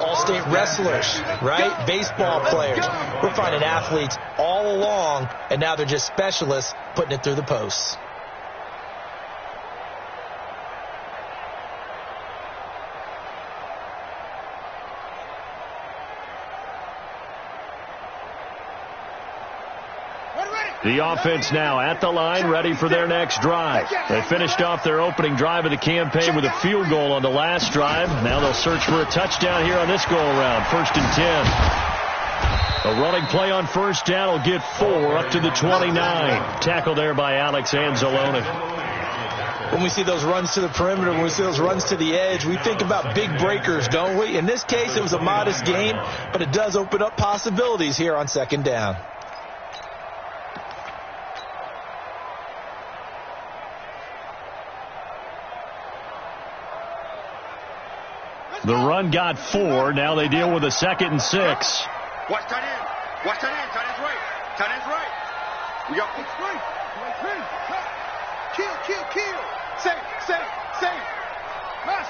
All-state wrestlers, right? Baseball players. We're finding athletes all along, and now they're just specialists putting it through the posts. The offense now at the line, ready for their next drive. They finished off their opening drive of the campaign with a field goal on the last drive. Now they'll search for a touchdown here on this go-around. 1st and 10. A running play on first down will get 4 up to the 29. Tackle there by Alex Anzalone. When we see those runs to the perimeter, when we see those runs to the edge, we think about big breakers, don't we? In this case, it was a modest gain, but it does open up possibilities here on 2nd down. The run got 4. Now they deal with a 2nd and 6. Watch tight end. Watch tight end. Tight end's right. Tight end's right. We got 3. Kill. Save. Nice.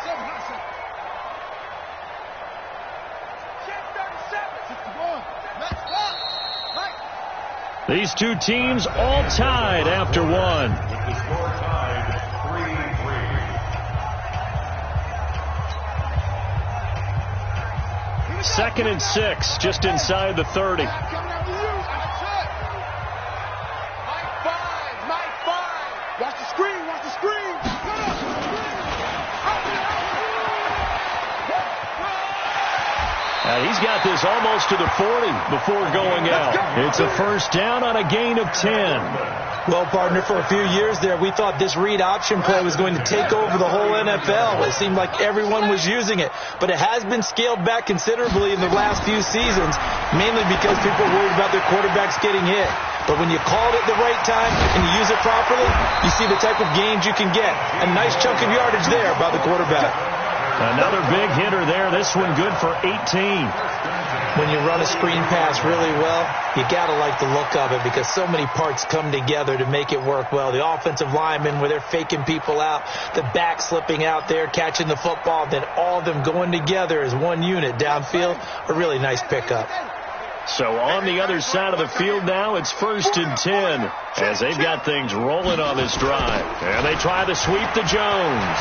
37. These two teams all tied after one. 2nd and 6, just inside the 30. Mike 5. Watch the screen. He's got this almost to the 40 before going out. It's a 1st down on a gain of 10. Well, partner, for a few years there, we thought this read option play was going to take over the whole NFL. It seemed like everyone was using it. But it has been scaled back considerably in the last few seasons, mainly because people are worried about their quarterbacks getting hit. But when you called it the right time and you use it properly, you see the type of gains you can get. A nice chunk of yardage there by the quarterback. Another big hitter there. This one good for 18. When you run a screen pass really well, you got to like the look of it because so many parts come together to make it work well. The offensive linemen, where they're faking people out, the back slipping out there, catching the football, then all of them going together as one unit downfield, a really nice pickup. So on the other side of the field now, it's 1st and 10 as they've got things rolling on this drive. And they try to sweep to Jones.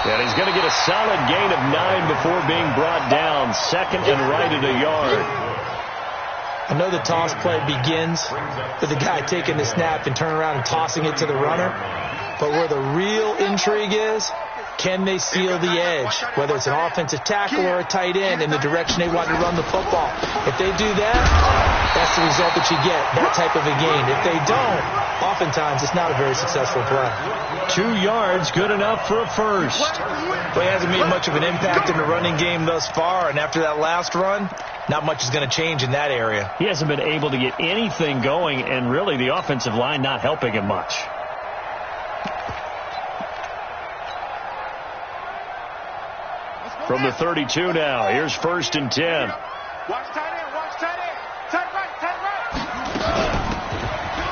And he's going to get a solid gain of 9 before being brought down. 2nd and right at a yard. I know the toss play begins with the guy taking the snap and turning around and tossing it to the runner. But where the real intrigue is, can they seal the edge, whether it's an offensive tackle or a tight end, in the direction they want to run the football? If they do that, that's the result that you get, that type of a gain. If they don't, oftentimes it's not a very successful play. 2 yards, good enough for a first. Well, he hasn't made much of an impact in the running game thus far, and after that last run, not much is going to change in that area. He hasn't been able to get anything going, and really the offensive line not helping him much. From the 32 now, here's 1st and 10. Watch tight end. Tight right.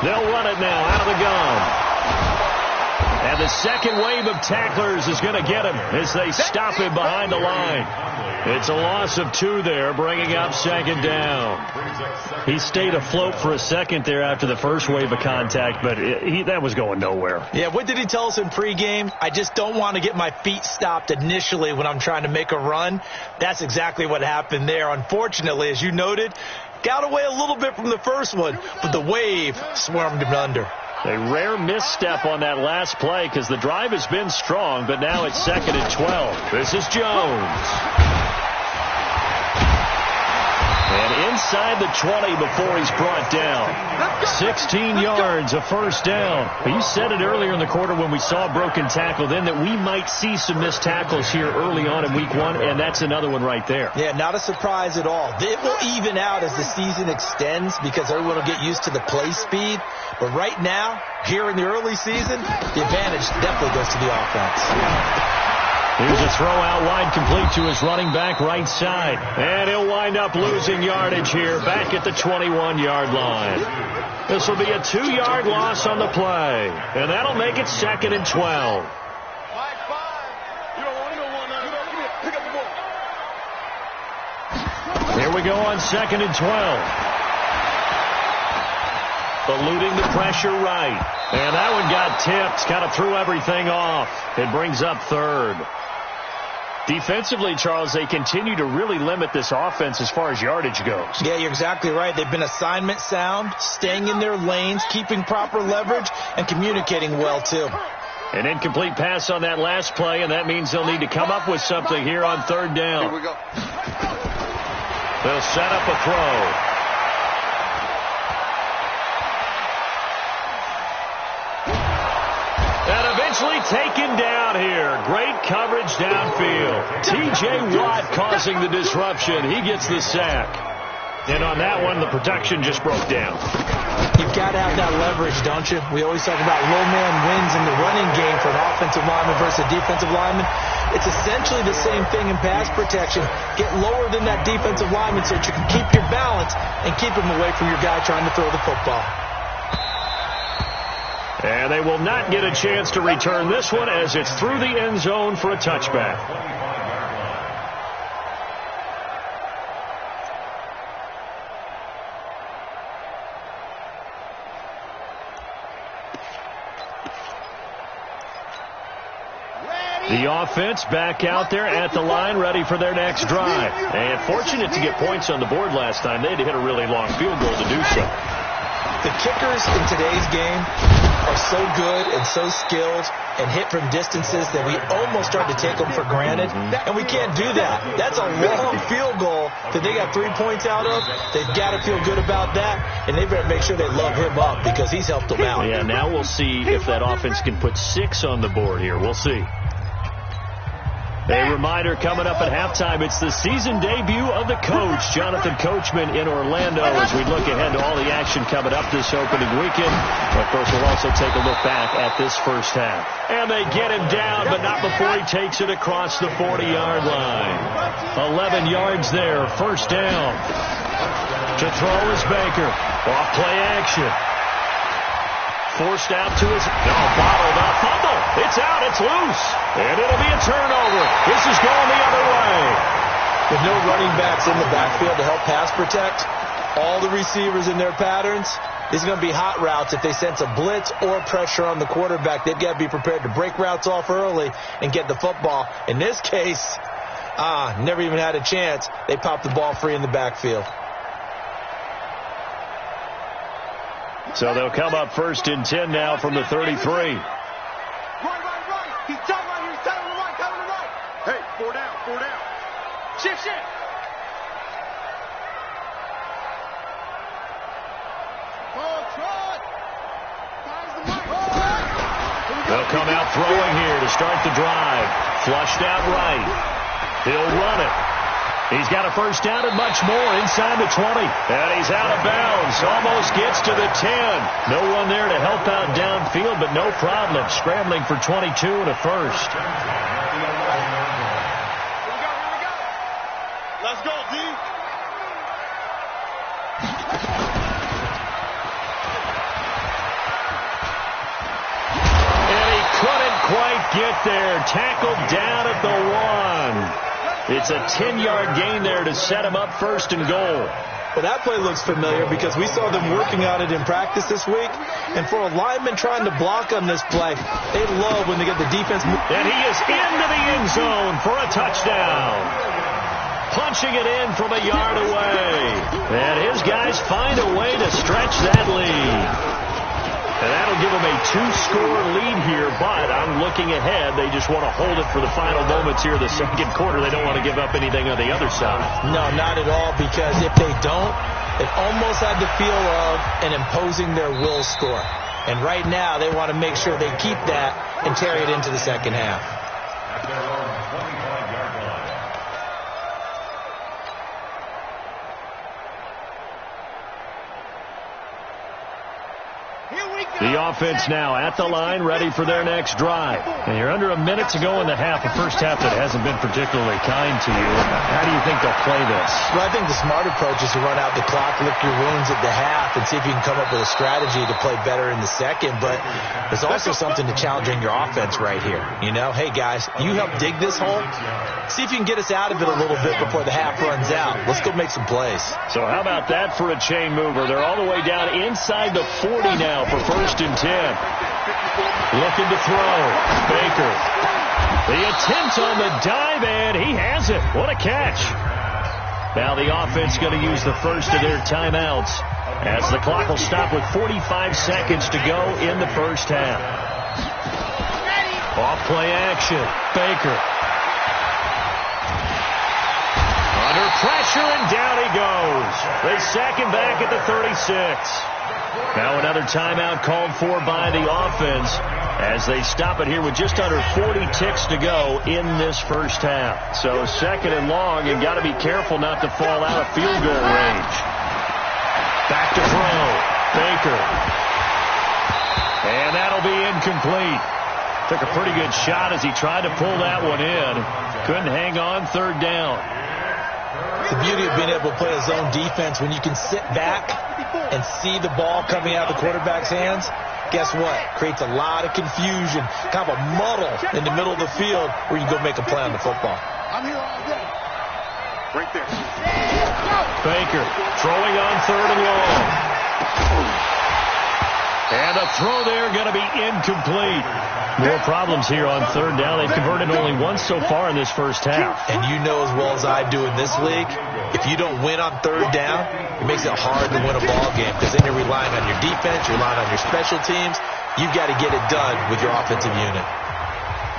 They'll run it now out of the gun. And the second wave of tacklers is going to get him as they stop him behind the line. It's a loss of 2 there, bringing up 2nd down. He stayed afloat for a second there after the first wave of contact, but that was going nowhere. Yeah, what did he tell us in pregame? I just don't want to get my feet stopped initially when I'm trying to make a run. That's exactly what happened there. Unfortunately, as you noted, got away a little bit from the first one, but the wave swarmed him under. A rare misstep on that last play because the drive has been strong, but now it's 2nd and 12. This is Jones. And inside the 20 before he's brought down. 16 yards, a 1st down. You said it earlier in the quarter when we saw a broken tackle then that we might see some missed tackles here early on in week 1, and that's another one right there. Yeah, not a surprise at all. It will even out as the season extends because everyone will get used to the play speed. But right now, here in the early season, the advantage definitely goes to the offense. Here's a throw out wide, complete to his running back right side. And he'll wind up losing yardage here back at the 21-yard line. This will be a 2-yard loss on the play. And that'll make it 2nd and 12. Mike 5. You don't want to go 1 under. Pick up the ball. we go on 2nd and 12. Eluding the pressure right. And that one got tipped. Kind of threw everything off. It brings up 3rd. Defensively, Charles, they continue to really limit this offense as far as yardage goes. Yeah, you're exactly right. They've been assignment sound, staying in their lanes, keeping proper leverage, and communicating well, too. An incomplete pass on that last play, and that means they'll need to come up with something here on 3rd down. Here we go. They'll set up a throw. And eventually taken down here. Great coverage downfield. T.J. Watt causing the disruption. He gets the sack. And on that one, the protection just broke down. You've got to have that leverage, don't you? We always talk about low man wins in the running game for an offensive lineman versus a defensive lineman. It's essentially the same thing in pass protection. Get lower than that defensive lineman so that you can keep your balance and keep him away from your guy trying to throw the football. And they will not get a chance to return this one as it's through the end zone for a touchback. The offense back out there at the line, ready for their next drive. And fortunate to get points on the board last time. They had to hit a really long field goal to do so. The kickers in today's game are so good and so skilled and hit from distances that we almost start to take them for granted. And we can't do that. That's a long field goal that they got 3 points out of. They've got to feel good about that, and they better make sure they love him up because he's helped them out. Yeah, now we'll see if that offense can put 6 on the board here. We'll see. A reminder coming up at halftime, it's the season debut of the coach, Jonathan Coachman, in Orlando, as we look ahead to all the action coming up this opening weekend. Of course, we'll also take a look back at this first half. And they get him down, but not before he takes it across the 40-yard line. 11 yards there, first down. To throw is Baker. Off play action. Forced out to his, bottled up, fumble. It's out, it's loose. And it'll be a turnover. This is going the other way. With no running backs in the backfield to help pass protect, all the receivers in their patterns, these are going to be hot routes. If they sense a blitz or pressure on the quarterback, they've got to be prepared to break routes off early and get the football. In this case, never even had a chance. They popped the ball free in the backfield. So they'll come up 1st and 10 now from the 33. Right. He's tight right here. He's tight on the right. Tight on the right. Hey, 4 down. Shift. They'll come out throwing here to start the drive. Flushed out right. He'll run it. He's got a first down and much more inside the 20. And he's out of bounds. Almost gets to the 10. No one there to help out downfield, but no problem. Scrambling for 22 and a first. Here we go. Let's go, D. And he couldn't quite get there. Tackled down at the 1. It's a 10-yard gain there to set him up 1st and goal. Well, that play looks familiar because we saw them working on it in practice this week. And for a lineman trying to block on this play, they love when they get the defense. And he is into the end zone for a touchdown. Punching it in from a yard away. And his guys find a way to stretch that lead. And that'll give them a 2-score lead here, but I'm looking ahead. They just want to hold it for the final moments here of the second quarter. They don't want to give up anything on the other side. No, not at all, because if they don't, it almost had the feel of an imposing their will score. And right now, they want to make sure they keep that and carry it into the second half. The offense now at the line, ready for their next drive. And you're under a minute to go in the half, a first half that hasn't been particularly kind to you. How do you think they'll play this? Well, I think the smart approach is to run out the clock, lick your wounds at the half, and see if you can come up with a strategy to play better in the second. But there's also something to challenging your offense right here. You know, hey, guys, you help dig this hole. See if you can get us out of it a little bit before the half runs out. Let's go make some plays. So how about that for a chain mover? They're all the way down inside the 40 now for 1st and 10. Looking to throw. Baker. The attempt on the dive, and he has it. What a catch. Now the offense going to use the first of their timeouts as the clock will stop with 45 seconds to go in the first half. Off play action. Baker. Under pressure, and down he goes. They sack him back at the 36. Now another timeout called for by the offense as they stop it here with just under 40 ticks to go in this first half. So 2nd and long, and got to be careful not to fall out of field goal range. Back to throw. Baker. And that'll be incomplete. Took a pretty good shot as he tried to pull that one in. Couldn't hang on, 3rd down. The beauty of being able to play a zone defense, when you can sit back and see the ball coming out of the quarterback's hands, guess what? Creates a lot of confusion, kind of a muddle in the middle of the field where you go make a play on the football. I'm here all day. Right there. Baker throwing on 3rd and long. And a throw there going to be incomplete. More problems here on 3rd down. They've converted only once so far in this first half. And you know as well as I do in this league, if you don't win on 3rd down, it makes it hard to win a ball game because then you're relying on your defense, you're relying on your special teams. You've got to get it done with your offensive unit.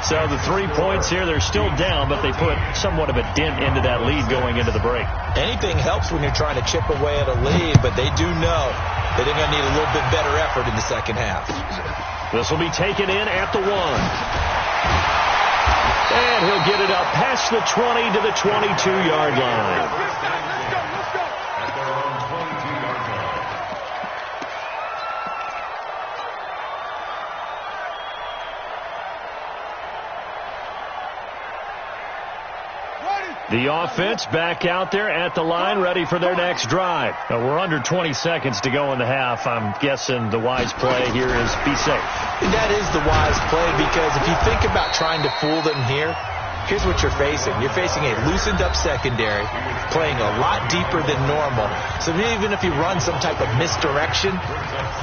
So the 3 points here, they're still down, but they put somewhat of a dent into that lead going into the break. Anything helps when you're trying to chip away at a lead, but they do know that they're going to need a little bit better effort in the second half. This will be taken in at the 1. And he'll get it up past the 20 to the 22-yard line. The offense back out there at the line, ready for their next drive. Now, we're under 20 seconds to go in the half. I'm guessing the wise play here is be safe. That is the wise play because if you think about trying to fool them here, here's what you're facing. You're facing a loosened up secondary, playing a lot deeper than normal. So even if you run some type of misdirection,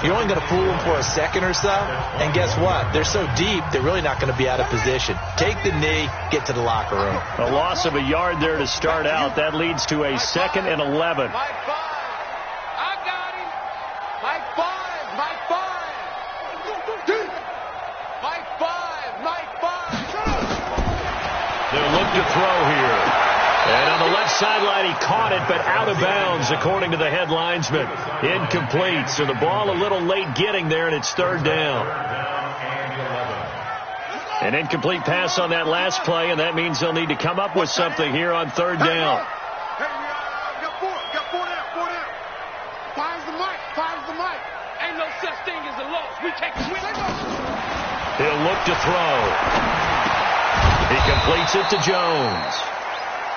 you're only going to fool them for a second or so. And guess what? They're so deep, they're really not going to be out of position. Take the knee, get to the locker room. A loss of a yard there to start out. That leads to a 2nd and 11. Mike 5. I got him. Mike 5. Mike 5. Mike 5. Mike 5. They'll look to throw here. And on the left sideline, he caught it, but out of bounds, according to the head linesman. Incomplete. So the ball a little late getting there, and it's 3rd down. An incomplete pass on that last play, and that means they'll need to come up with something here on 3rd down. Hey, got 4 down. Finds the mic. Ain't no such thing as a loss. We take the win. He'll look to throw. He completes it to Jones.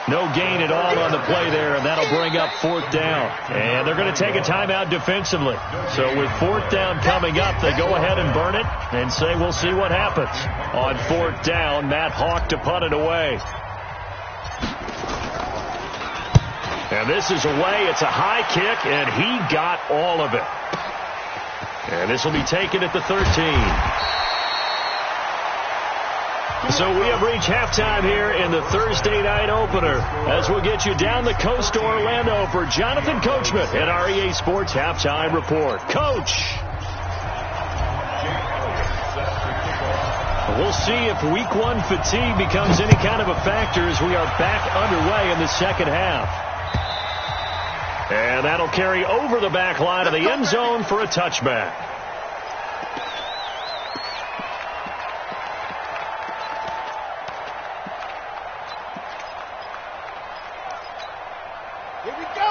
No gain at all on the play there, and that'll bring up 4th down. And they're going to take a timeout defensively. So with 4th down coming up, they go ahead and burn it and say we'll see what happens. On 4th down, Matt Hawk to punt it away. And this is away. It's a high kick, and he got all of it. And this will be taken at the 13. So we have reached halftime here in the Thursday night opener as we'll get you down the coast to Orlando for Jonathan Coachman at our EA Sports Halftime Report. Coach! We'll see if Week 1 fatigue becomes any kind of a factor as we are back underway in the second half. And that'll carry over the back line of the end zone for a touchback.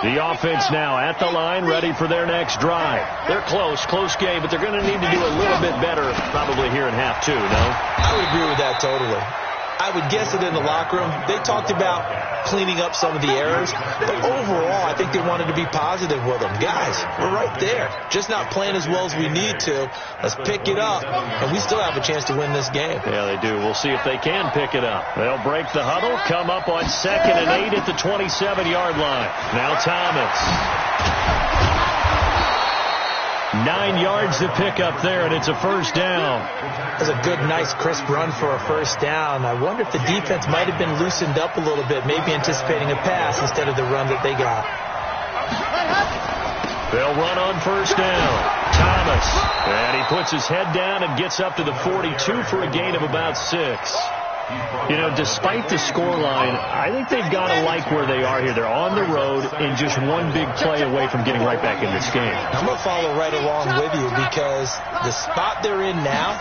The offense now at the line, ready for their next drive. They're close game, but they're going to need to do a little bit better probably here in half 2, no? I would agree with that totally. I would guess that in the locker room, they talked about cleaning up some of the errors, but overall, I think they wanted to be positive with them. Guys, we're right there. Just not playing as well as we need to. Let's pick it up, and we still have a chance to win this game. Yeah, they do. We'll see if they can pick it up. They'll break the huddle, come up on 2nd and 8 at the 27-yard line. Now Thomas. 9 yards to pick up there, and it's a first down. That's a good, nice, crisp run for a first down. I wonder if the defense might have been loosened up a little bit, maybe anticipating a pass instead of the run that they got. They'll run on first down. Thomas, and he puts his head down and gets up to the 42 for a gain of about 6. You know, despite the scoreline, I think they've got to like where they are here. They're on the road and just one big play away from getting right back in this game. I'm going to follow right along with you because the spot they're in now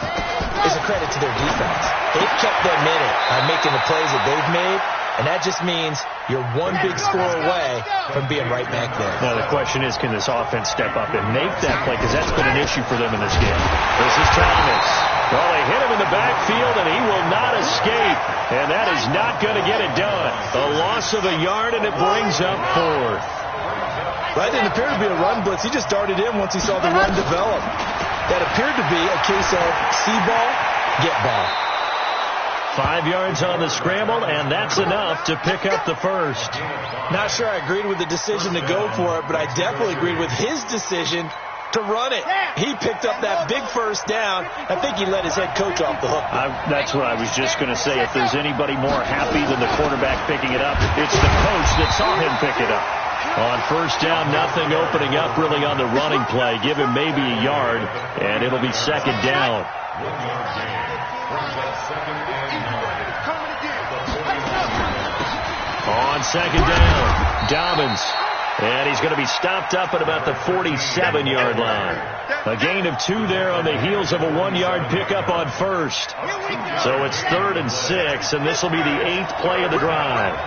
is a credit to their defense. They've kept them in it by making the plays that they've made, and that just means you're one big score away from being right back there. Now, the question is, can this offense step up and make that play? Because that's been an issue for them in this game. This is Thomas. Well, they hit him in the backfield, and he will not escape. And that is not going to get it done. A loss of a yard, and it brings up 4th. That didn't appear to be a run blitz. He just darted in once he saw the run develop. That appeared to be a case of see ball, get ball. 5 yards on the scramble, and that's enough to pick up the first. Not sure I agreed with the decision to go for it, but I definitely agreed with his decision to run it. He picked up that big first down. I think he let his head coach off the hook. That's what I was just going to say. If there's anybody more happy than the quarterback picking it up, it's the coach that saw him pick it up. On first down, nothing opening up really on the running play. Give him maybe a yard, and it'll be 2nd down. On 2nd down, Dobbins. And he's going to be stopped up at about the 47-yard line. A gain of 2 there on the heels of a 1-yard pickup on first. So it's 3rd and 6, and this will be the 8th play of the drive.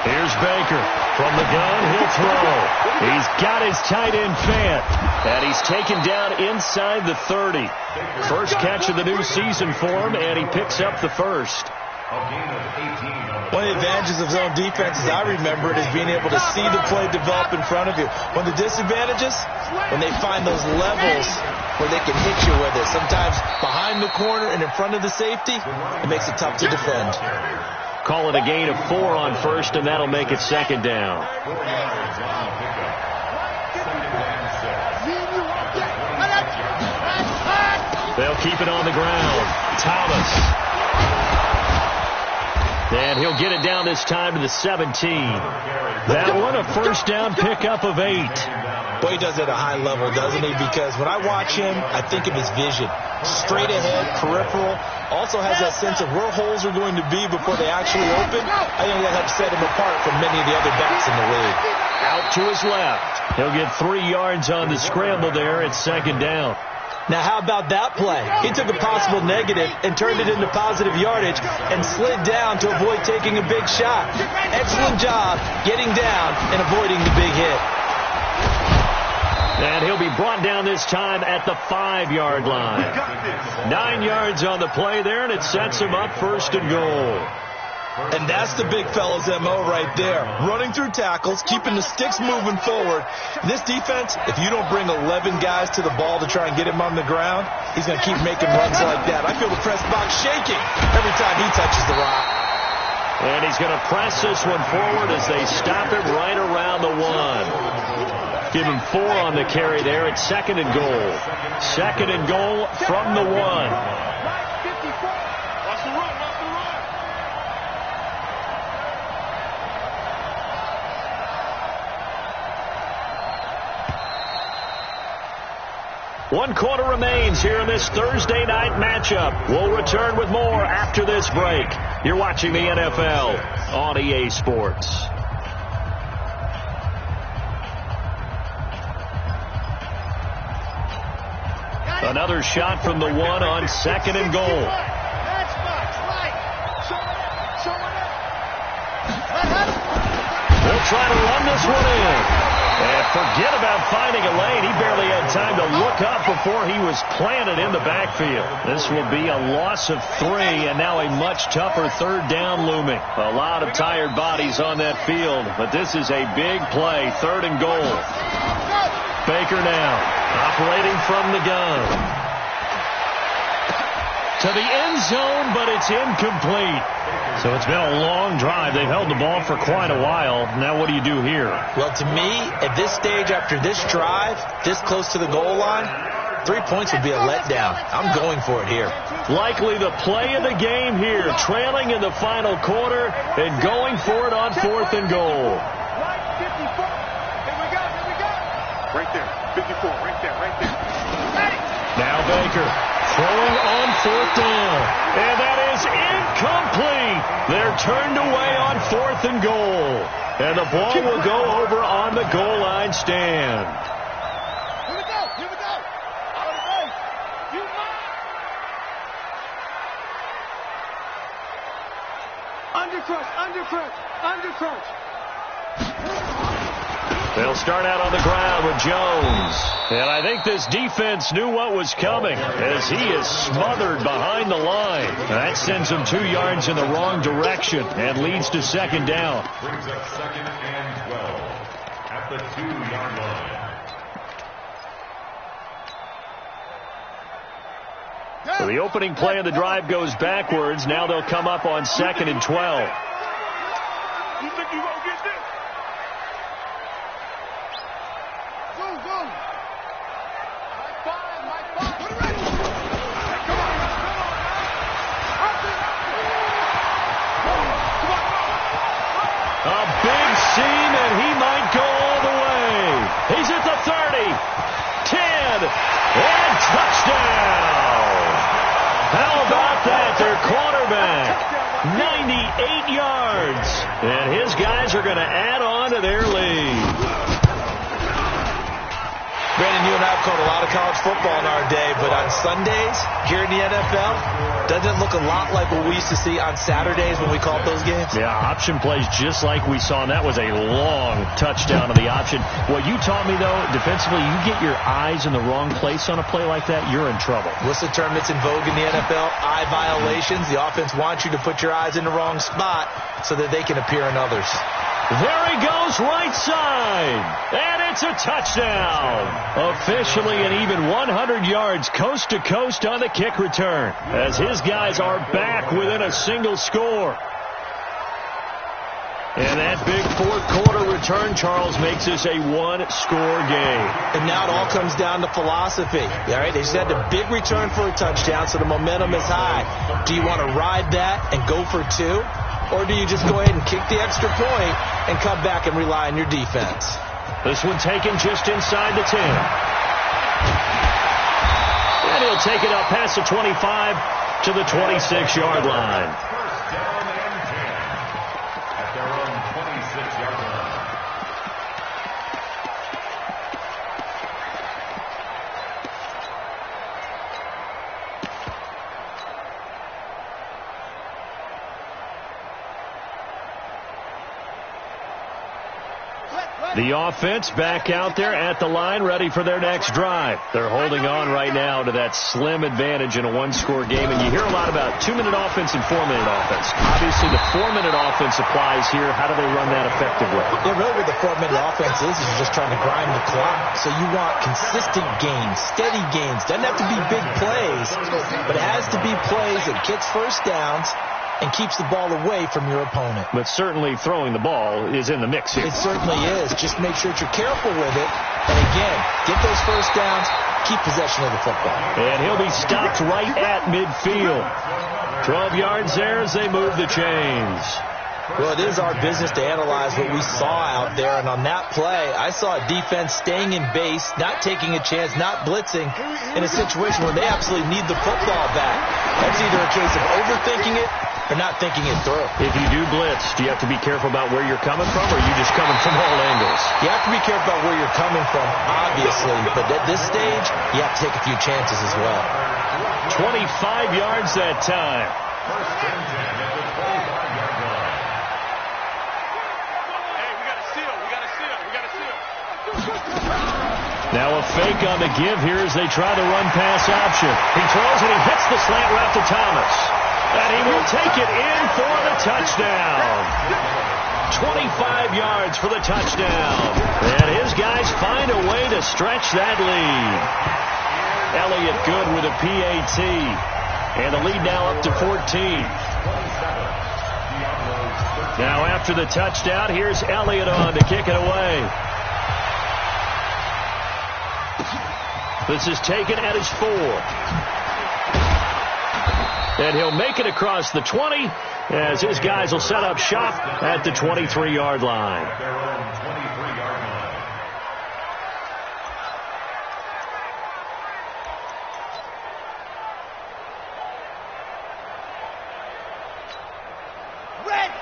Here's Baker. From the gun, he'll throw. He's got his tight end Fant, and he's taken down inside the 30. First catch of the new season for him, and he picks up the first. One of the advantages of zone defense, as I remember it, is being able to see the play develop in front of you. One of the disadvantages, when they find those levels where they can hit you with it. Sometimes behind the corner and in front of the safety, it makes it tough to defend. Call it a gain of 4 on first, and that'll make it 2nd down. They'll keep it on the ground. Thomas. And he'll get it down this time to the 17. That one a first down pickup of 8. Boy, he does it at a high level, doesn't he? Because when I watch him, I think of his vision. Straight ahead, peripheral. Also has that sense of where holes are going to be before they actually open. I think that helps set him apart from many of the other backs in the league. Out to his left. He'll get 3 yards on the scramble there. It's 2nd down. Now, how about that play? He took a possible negative and turned it into positive yardage and slid down to avoid taking a big shot. Excellent job getting down and avoiding the big hit. And he'll be brought down this time at the 5-yard line. 9 yards on the play there, and it sets him up 1st and goal. And that's the big fella's M.O. right there. Running through tackles, keeping the sticks moving forward. This defense, if you don't bring 11 guys to the ball to try and get him on the ground, he's going to keep making runs like that. I feel the press box shaking every time he touches the rock. And he's going to press this one forward as they stop it right around the 1. Give him 4 on the carry there. It's 2nd and goal. 2nd and goal from the 1. One quarter remains here in this Thursday night matchup. We'll return with more after this break. You're watching the NFL on EA Sports. Another shot from the 1 on 2nd and goal. try to run this one in. And forget about finding a lane. He barely had time to look up before he was planted in the backfield. This will be a loss of 3, and now a much tougher third down looming. A lot of tired bodies on that field, but this is a big play, 3rd and goal. Baker now, operating from the gun. To the end zone, but it's incomplete. So it's been a long drive. They've held the ball for quite a while. Now what do you do here? Well, to me, at this stage, after this drive, this close to the goal line, 3 points would be a letdown. I'm going for it here. Likely the play of the game here, trailing in the final quarter and going for it on 4th and goal. Right, 54. Here we go. Right there, 54, right there. Now Baker throwing on 4th down. And that is incomplete. They're turned away on 4th and goal. And the ball will go over on the goal line stand. Here we go. Out of the race. You must. Under crunch. They'll start out on the ground with Jones. And I think this defense knew what was coming as he is smothered behind the line. That sends him 2 yards in the wrong direction and leads to 2nd down. Brings up 2nd and 12 at the 2-yard line. So the opening play of the drive goes backwards. Now they'll come up on 2nd and 12. You think you gonna get this? A big seam, and he might go all the way. He's at the 30, 10, and touchdown. How about that? Their quarterback, 98 yards. And his guys are going to add on to their lead. Brandon, you and I have called a lot of college football in our day, but on Sundays here in the NFL, doesn't it look a lot like what we used to see on Saturdays when we called those games? Yeah, option plays just like we saw, and that was a long touchdown of the option. What you taught me, though, defensively, you get your eyes in the wrong place on a play like that, you're in trouble. What's the term that's in vogue in the NFL? Eye violations. The offense wants you to put your eyes in the wrong spot so that they can appear in others. There he goes, right side. And it's a touchdown. Officially an even 100 yards coast to coast on the kick return, as his guys are back within a single score. And that big 4th quarter return, Charles, makes this a 1-score game. And now it all comes down to philosophy. All right, they just had a big return for a touchdown, so the momentum is high. Do you want to ride that and go for 2? Or do you just go ahead and kick the extra point and come back and rely on your defense? This one taken just inside the 10. And he'll take it up past the 25 to the 26-yard line. First down and 10 at their own 26-yard line. The offense back out there at the line, ready for their next drive. They're holding on right now to that slim advantage in a 1-score game. And you hear a lot about 2-minute offense and 4-minute offense. Obviously, the 4-minute offense applies here. How do they run that effectively? Yeah, really what the 4-minute offense is you're just trying to grind the clock. So you want consistent gains, steady gains. Doesn't have to be big plays, but it has to be plays that gets first downs and keeps the ball away from your opponent. But certainly throwing the ball is in the mix here. It certainly is. Just make sure that you're careful with it. And again, get those first downs, keep possession of the football. And he'll be stopped right at midfield. 12 yards there as they move the chains. Well, it is our business to analyze what we saw out there. And on that play, I saw a defense staying in base, not taking a chance, not blitzing in a situation where they absolutely need the football back. That's either a case of overthinking it or not thinking it through. If you do blitz, do you have to be careful about where you're coming from, or are you just coming from all angles? You have to be careful about where you're coming from, obviously. But at this stage, you have to take a few chances as well. 25 yards that time. First and 10 at the 25-yard line. Hey, we got to seal Now a fake on the give here as they try the run-pass option. He throws and he hits the slant route to Thomas. And he will take it in for the touchdown. 25 yards for the touchdown. And his guys find a way to stretch that lead. Elliott good with a PAT. And the lead now up to 14. Now after the touchdown, here's Elliott on to kick it away. This is taken at his 4. And he'll make it across the 20 as his guys will set up shop at the 23-yard line.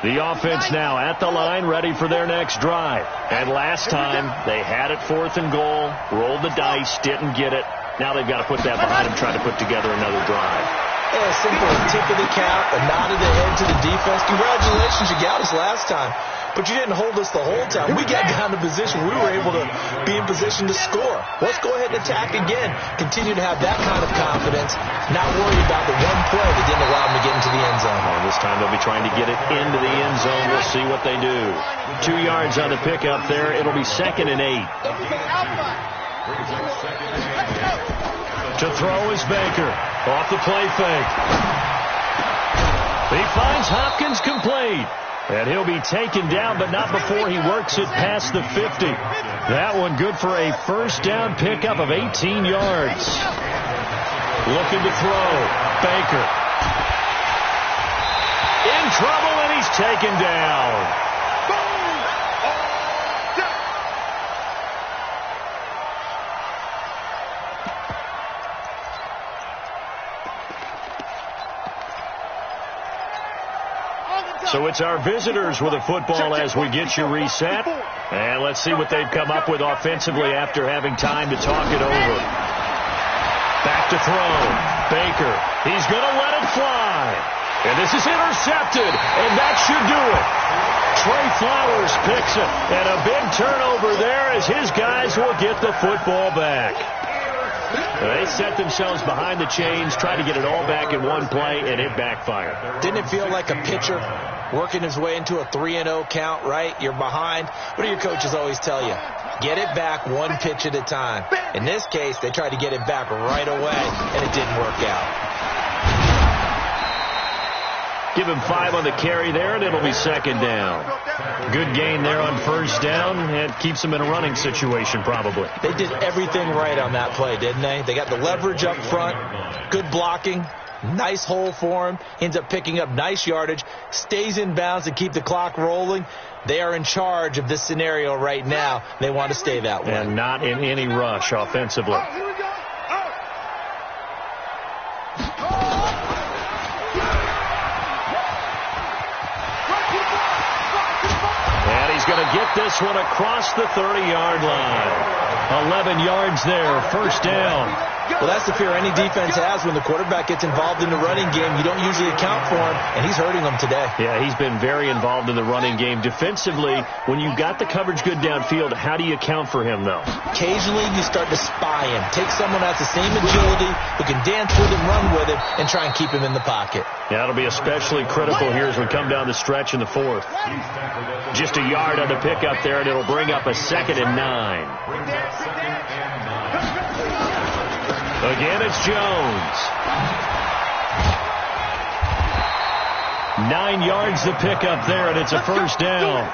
The offense now at the line, ready for their next drive. And last time, they had it 4th and goal, rolled the dice, didn't get it. Now they've got to put that behind them, try to put together another drive. Yeah, simple. A tip of the cap, a nod of the head to the defense. Congratulations, you got us last time. But you didn't hold us the whole time. We got down to position. We were able to be in position to score. Let's go ahead and attack again. Continue to have that kind of confidence. Not worry about the one play that didn't allow them to get into the end zone. And this time they'll be trying to get it into the end zone. We'll see what they do. 2 yards on the pickup there. It'll be 2nd and 8. To throw is Baker. Off the play fake. He finds Hopkins complete. And he'll be taken down, but not before he works it past the 50. That one good for a first down pickup of 18 yards. Looking to throw. Baker. In trouble, and he's taken down. So it's our visitors with a football as we get you reset. And let's see what they've come up with offensively after having time to talk it over. Back to throw. Baker. He's going to let it fly. And this is intercepted. And that should do it. Trey Flowers picks it. And a big turnover there as his guys will get the football back. They set themselves behind the chains, tried to get it all back in one play, and it backfired. Didn't it feel like a pitcher working his way into a 3-0 count, right? You're behind. What do your coaches always tell you? Get it back one pitch at a time. In this case, they tried to get it back right away, and it didn't work out. Give him 5 on the carry there, and it'll be 2nd down. Good gain there on first down, and keeps them in a running situation probably. They did everything right on that play, didn't they? They got the leverage up front, good blocking, nice hole for him, ends up picking up nice yardage, stays in bounds to keep the clock rolling. They are in charge of this scenario right now. They want to stay that way. And not in any rush offensively. Going to get this one across the 30-yard line. 11 yards there, first down. Well, that's the fear any defense has when the quarterback gets involved in the running game. You don't usually account for him, and he's hurting them today. Yeah, he's been very involved in the running game. Defensively, when you've got the coverage good downfield, how do you account for him, though? Occasionally, you start to spy him. Take someone that has the same agility, who can dance with him, run with him, and try and keep him in the pocket. Yeah, that'll be especially critical here as we come down the stretch in the 4th. Just a yard on the pickup there, and it'll bring up a 2nd and 9. Again, it's Jones. 9 yards to pick up there, and it's a first down.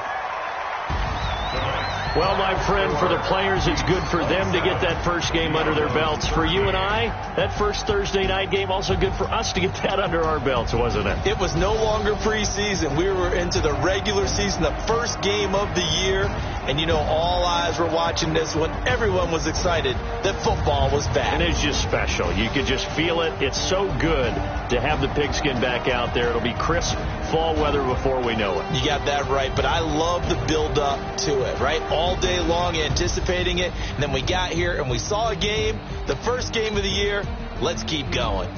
Well, my friend, for the players, it's good for them to get that first game under their belts. For you and I, that first Thursday night game, also good for us to get that under our belts, wasn't it? It was no longer preseason. We were into the regular season, the first game of the year. And, you know, all eyes were watching this when everyone was excited that football was back. And it's just special. You could just feel it. It's so good to have the pigskin back out there. It'll be crisp fall weather before we know it. You got that right. But I love the build-up to it, right? All day long anticipating it. And then we got here and we saw a game, the first game of the year. Let's keep going.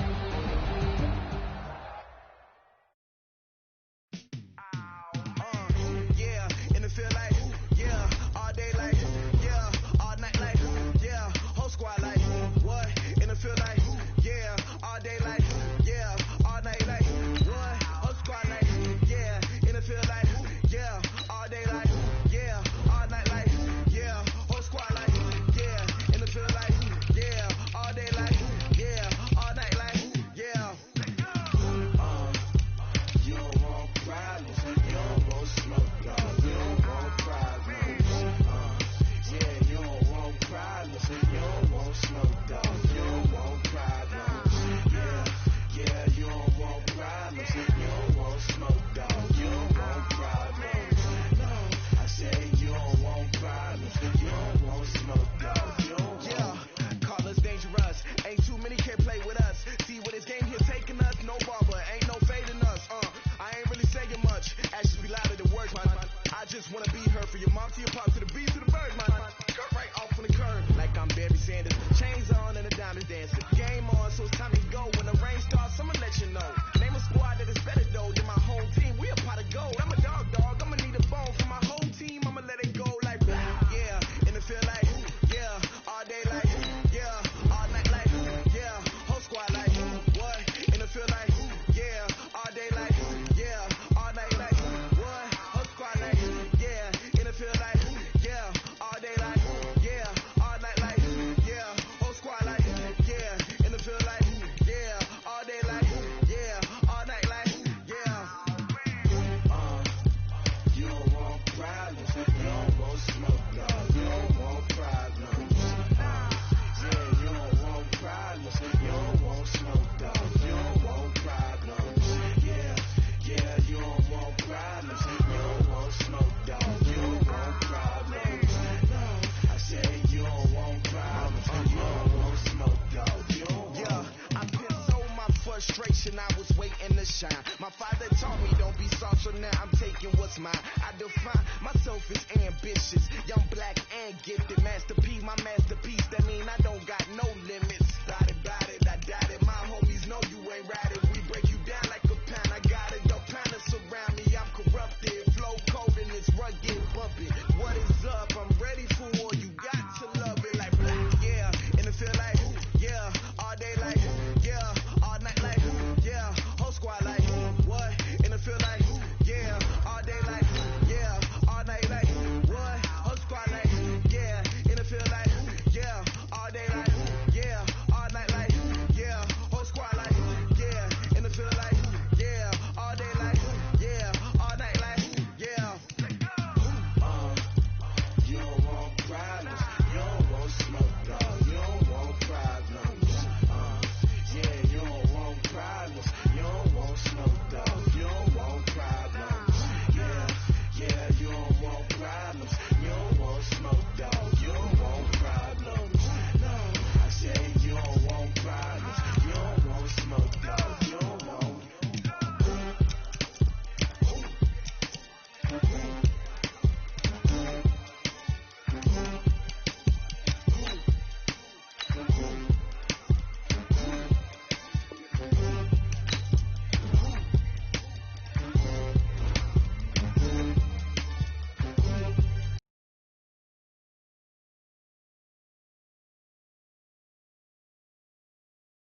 shine. My father taught me don't be soft, so now I'm taking what's mine. I define myself as ambitious, young, black, and gifted. Master P, my masterpiece. That mean I don't got